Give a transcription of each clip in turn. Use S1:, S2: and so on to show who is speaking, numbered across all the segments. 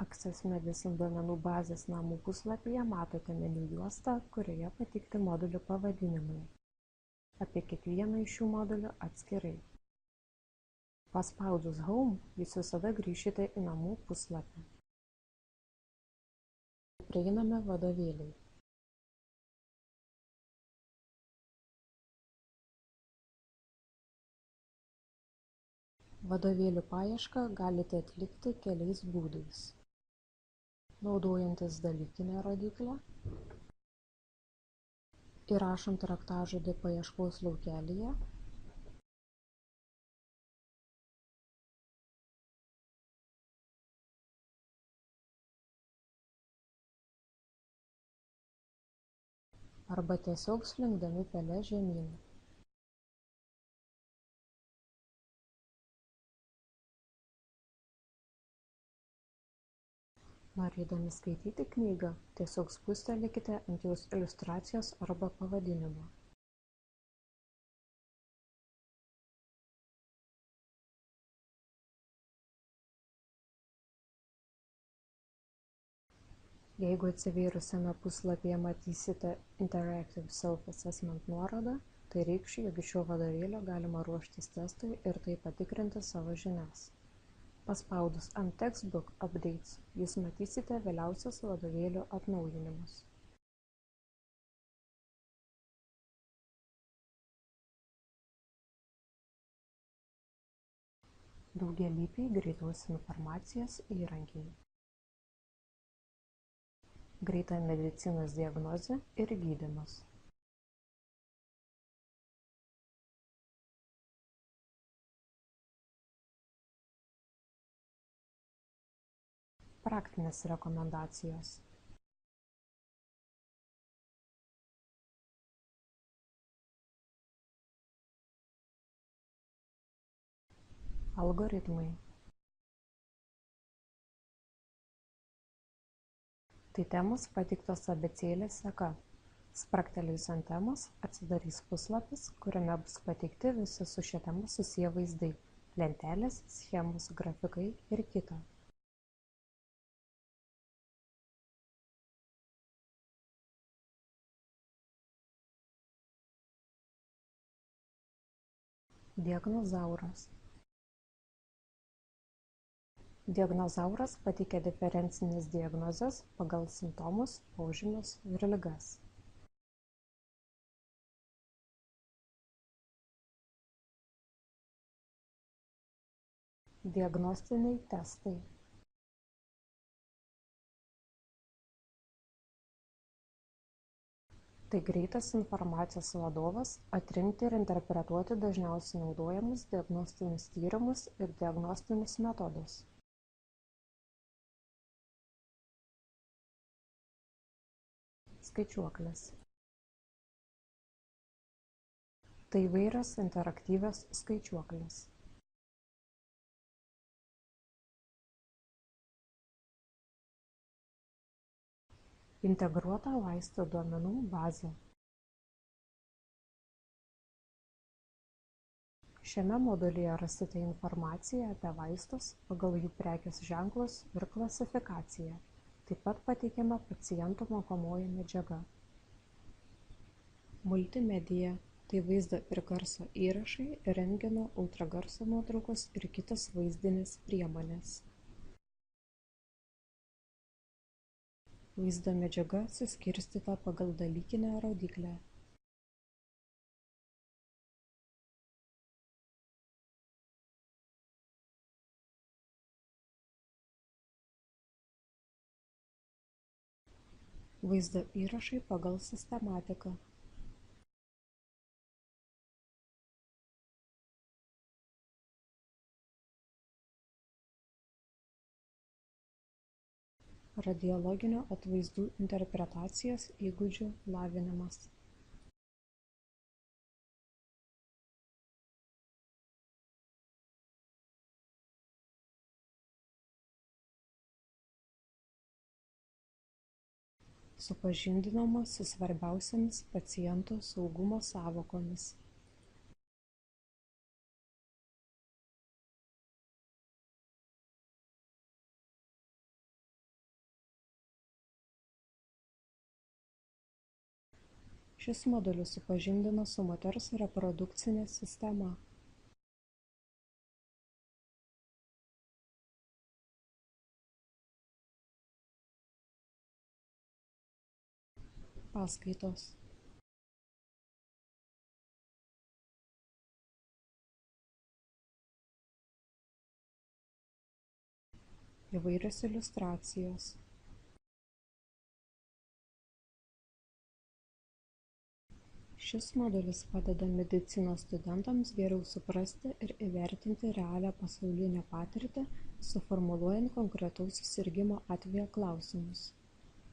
S1: Access Medicine duomenų bazės namų puslapyje matote meniu juostą, kurioje pateikti modulių pavadinimai. Apie kiekvieną iš šių modulių atskirai. Paspaudus Home, jūs visada grįšite į namų puslapį. Prieiname vadovėliai. Vadovėlių paiešką galite atlikti keliais būdais. Naudojantis dalykinę rodyklę, įrašant raktažodį paieškos laukelyje, arba tiesiog slinkdami pele žemyn. Norėdami skaityti knygą, tiesiog spustelėkite ant jos iliustracijos arba pavadinimo. Jeigu atsivėrusiame puslapyje matysite Interactive Self-Assessment nuorodą, tai reikš, jog iš šio vadovėlio galima ruoštis testui ir taip patikrinti savo žinias. Paspaudus ant Textbook Updates, jūs matysite vėliausius vadovėlių atnaujinimus. Daugialypiai greitos informacijos įrankiai. Greita medicinos diagnozė ir gydymas. Praktinės rekomendacijos. Algoritmai. Tai temos pateiktos abėcėlės seka. Spragtelėjus ant temos atsidarys puslapis, kuriame bus pateikti visi su šia tema susiję vaizdai, lentelės, schemos, grafikai ir kita. Diagnozauras. Diagnozauras pateikia diferencinės diagnozes pagal simptomus, požymius ir ligas. Diagnostiniai testai. Tai greitas informacijos vadovas atrinkti ir interpretuoti dažniausiai naudojamus diagnostinius tyrimus ir diagnostinius metodus. Skaičiuoklės. Tai įvairios interaktyvios skaičiuoklės. Integruota vaistų duomenų bazė. Šiame modulyje rasite informaciją apie vaistus pagal jų prekės ženklus ir klasifikaciją. Taip pat pateikiama pacientų mokomoji medžiaga. Multimedija – tai vaizdo ir garso įrašai, rentgeno, ultragarso nuotraukos ir kitos vaizdinės priemonės. Vaizdo medžiaga suskirstyta pagal dalykinę rodyklę. Vaizdo įrašai pagal sistematiką. Radiologinių atvaizdų interpretacijos įgūdžių lavinimas. Supažindinama su svarbiausiamis paciento saugumo sąvokomis. Šis modulis supažindina su moters reprodukcine sistema. Paskaitos. Įvairios iliustracijos. Šis modelis padeda medicinos studentams geriau suprasti ir įvertinti realią pasaulinę patirtį, suformuluojant konkretaus susirgimo atvejo klausimus.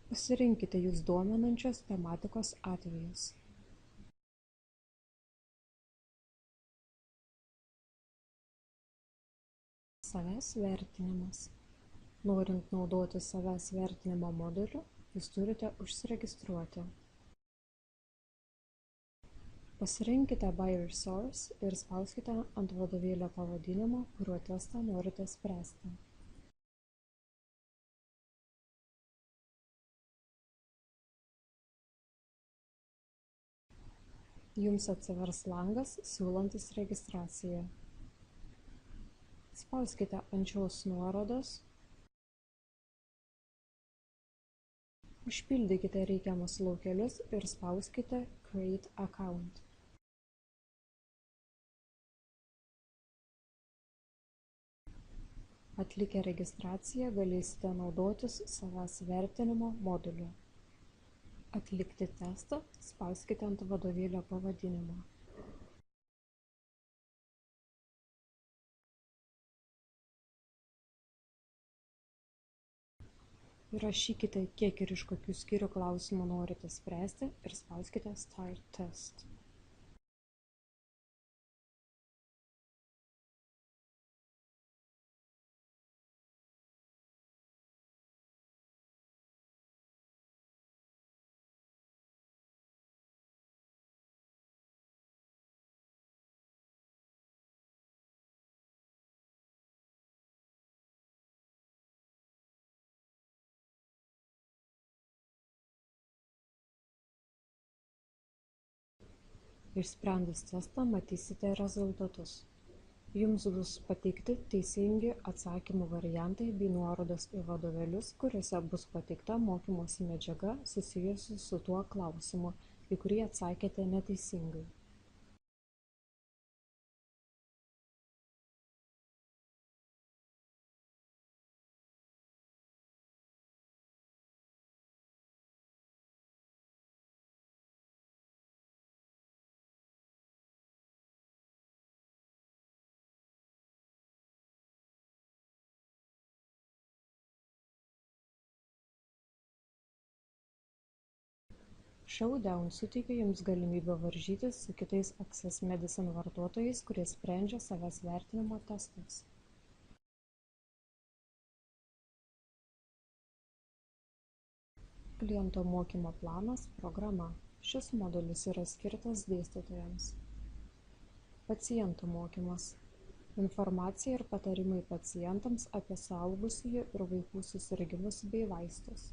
S1: Pasirinkite jus dominančios tematikos atvejus. Savęs vertinimas. Norint naudoti savęs vertinimo moduliu, jūs turite užsiregistruoti. Pasirinkite By Resource ir spauskite ant vadovėlio pavadinimo, kuriuo testą norite spręsti. Jums atsivers langas, siūlantis registraciją. Spauskite ant šios nuorodos. Užpildykite reikiamus laukelius ir spauskite Create Account. Atlikę registraciją galėsite naudotis savęs vertinimo moduliu. Atlikti testą spauskite ant vadovėlio pavadinimo. Įrašykite, kiek ir iš kokių skyrių klausimų norite spręsti ir spauskite Start Test. Išsprendus testą matysite rezultatus. Jums bus pateikti teisingi atsakymų variantai bei nuorodos į vadovėlius, kuriuose bus pateikta mokymosi medžiaga susijusi su tuo klausimu, į kurį atsakėte neteisingai. Showdown suteikia jums galimybę varžytis su kitais Access Medicine vartotojais, kurie sprendžia savęs vertinimo testus. Kliento mokymo planas – programa. Šis modulis yra skirtas dėstytojams. Pacientų mokymas. Informacija ir patarimai pacientams apie suaugusiųjų ir vaikų susirgimus bei vaistus.